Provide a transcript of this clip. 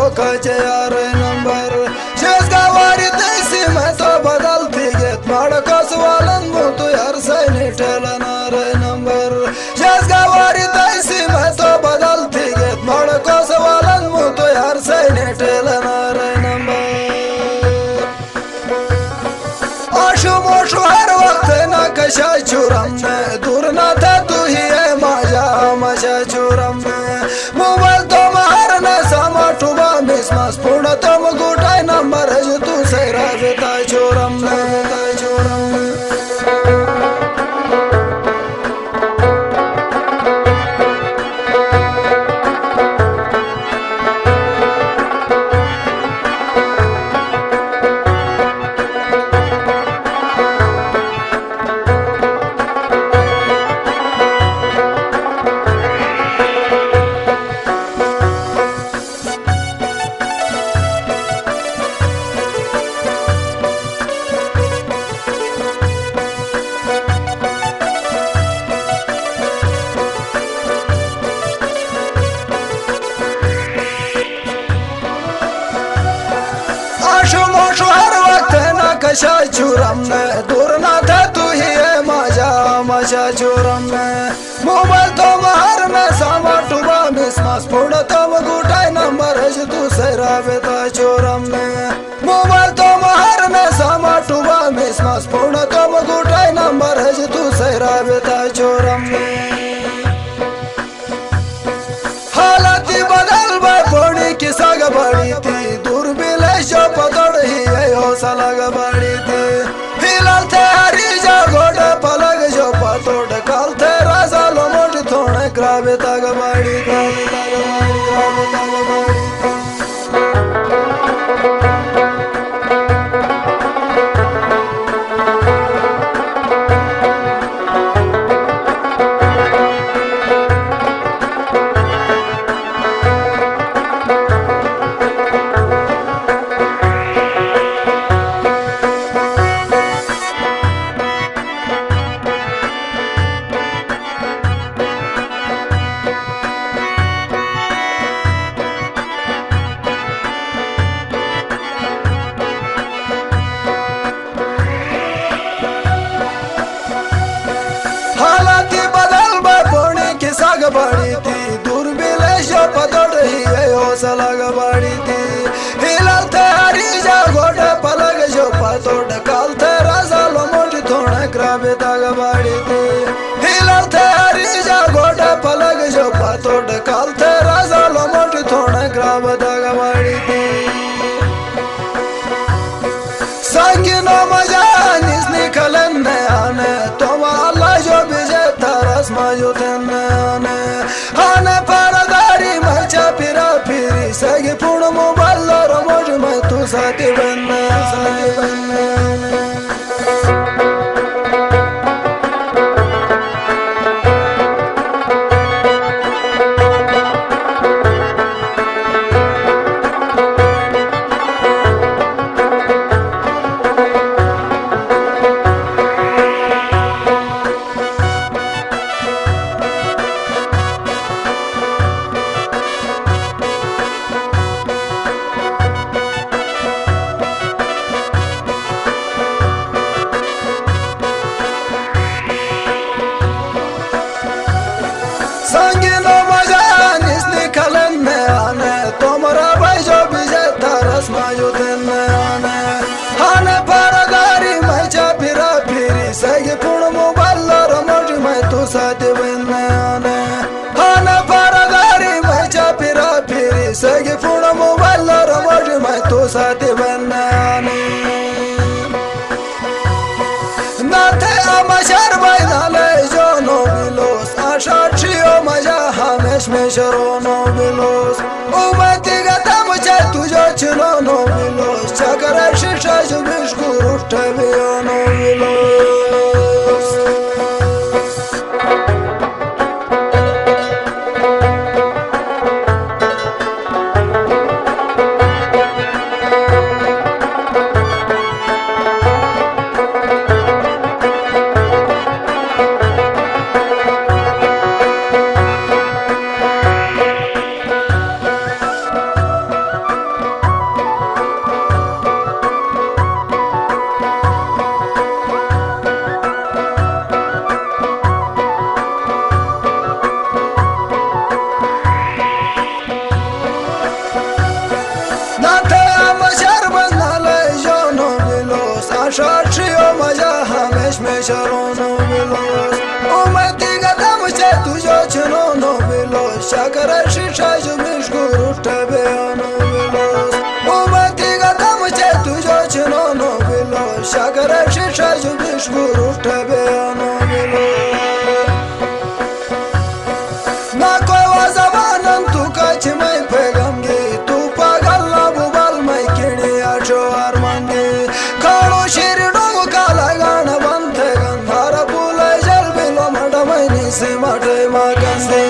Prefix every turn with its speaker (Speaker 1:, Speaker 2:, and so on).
Speaker 1: लोकाचे यार नंबर शेजगावारी तैसी मैं तो बदलती घेत माडकस वालन मोतो यार सैनी ठेलनार नंबर शेजगावारी तैसी मैं तो बदलती घेत माडकस वालन मोतो यार सैनी ठेलनार नंबर आशु मोशु हर वक्त ना कशा चुरम में दूर ना था तू ही है माझा मशा चुरम में मोबाइल तो मार न सामा टुबा मिसमास पूर्ण तम गुटाई नंबर है तू सैरा बेता चुरम में चुरम कशा चुरम में दूर ना था तू ही है माझा मशा चुरम में मोबाइल तो मार में सामा टुबा मिसमास पूर्ण तम गुटाई नंबर है तू सैरा बेता चुरम में मोबाइल तो मार में सामा टुबा मिसमास पूर्ण तम गुटाई नंबर है तू सैरा बेता चुरम में हालत बदल बड़ी की सग बड़ी थी दूर बिले जो पकड़ ही है हौसला बड़ी थी हिलल थे हरी जो घोड़े पलग जो पतोड़ कल थे राजा लो मोट थोड़े ग्राबे तक बड़ी बड़ी थी दूर बिले जो पतोड़ ही है हौसला बड़ी थी हिलल थे हरी जा घोड़े पलग जो पतोड़ कल थे राजा लो मोट थोड़े ग्राबे तक बड़ी थी हिलल थे हरी जा घोड़े पलग जो पतोड़ कल थे राजा लो मोट थोड़े ग्राबे तक बड़ी थी संगिनो मजा निस निकलन आने तुम अल्लाह जो बिजे तरस माजो आने आने परदारी मचा फिरा फिरी सगे पूर्ण मोबाइल रमोज में तू साथी बनना संगिनो मजा निस निकलन में आने तुम्हारा भाई जो बिजे तरस माजो आने परदारी मचा फिरा फिरी सगे पूर्ण मोबाइल रमोज में तू साथी बनना आने परदारी मचा फिरा फिरी सगे पूर्ण मोबाइल रमोज में तू साथी बनना नाथे अमशर बैनाले जो नो बिलोस आशा छियो मजा हमेश में शरो नो बिलोस उमती गता मुझे तुझो छिलो नो बिलोस चकर शिशा जो बिश्कुर उठे बियो नो बिलोस शरो नो बिलोस उमती गदम से तुझो चनो नो बिलोस शकर शीशा जो मिशगुर उठबे नो बिलोस उमती गदम से तुझो चनो नो बिलोस शकर शीशा जो मिशगुर उठबे नो बिलोस ना कोई वजवानन तू कच मैं पैगमगे तू पागल ना बुबल मैं किणी आजो अरमांगे कालो शिरडो काला गाना बंथे गंधारा पुले जल बिलो मडमैनी से मटे मागंदे